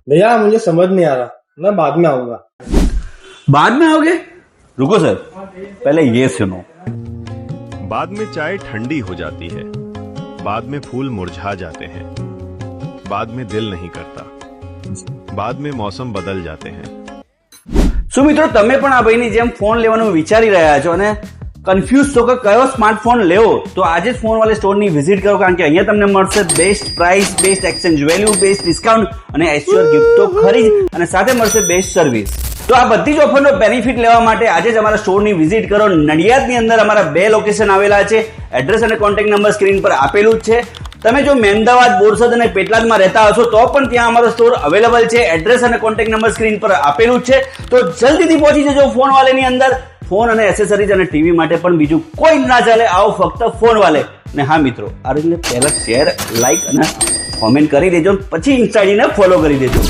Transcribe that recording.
भैया मुझे समझ नहीं आ रहा, मैं बाद में आऊंगा। बाद में आओगे? रुको सर, पहले ये सुनो। बाद में चाय ठंडी हो जाती है, बाद में फूल मुरझा जाते हैं, बाद में दिल नहीं करता, बाद में मौसम बदल जाते हैं। શું મિત્રો તમે પણ આ ભાઈની જેમ ફોન લેવાનું વિચારી રહ્યા છો અને કન્ફ્યુઝ છો કે કયો સ્માર્ટફોન લેવો, તો આજે જ ફોન વાલે સ્ટોરની વિઝિટ કરો, કારણ કે અહીંયા તમને મળશે best price, best exchange value, best discount અને એશ્યોર ગિફ્ટ તો ખરી જ, અને સાથે મળશે બેસ્ટ સર્વિસ। તો આ બધી જ ઓફરનો બેનિફિટ લેવા માટે આજે જ અમારા સ્ટોરની વિઝિટ કરો। નડિયાદની અંદર અમારા 2 લોકેશન આવેલા છે। એડ્રેસ અને કોન્ટેક્ટ નંબર સ્ક્રીન પર આપેલું જ છે। તમે જો મહેમદાવાદ, બોરસદ અને પેટલાદમાં રહેતા હશો તો પણ ત્યાં અમારો સ્ટોર અવેલેબલ છે। એડ્રેસ અને કોન્ટેક્ટ નંબર સ્ક્રીન પર આપેલું જ છે, તો જલ્દીથી પહોંચી જજો ફોન વાલેની અંદર। ફોન અને એસેસરીઝ અને ટીવી માટે પણ બીજું કોઈ ના ચાલે, આવો ફક્ત ફોન વાલે। અને હા મિત્રો, આ રીતે પહેલા શેર, લાઈક અને કોમેન્ટ કરી દેજો, પછી ઇન્સ્ટાને ફોલો કરી દેજો।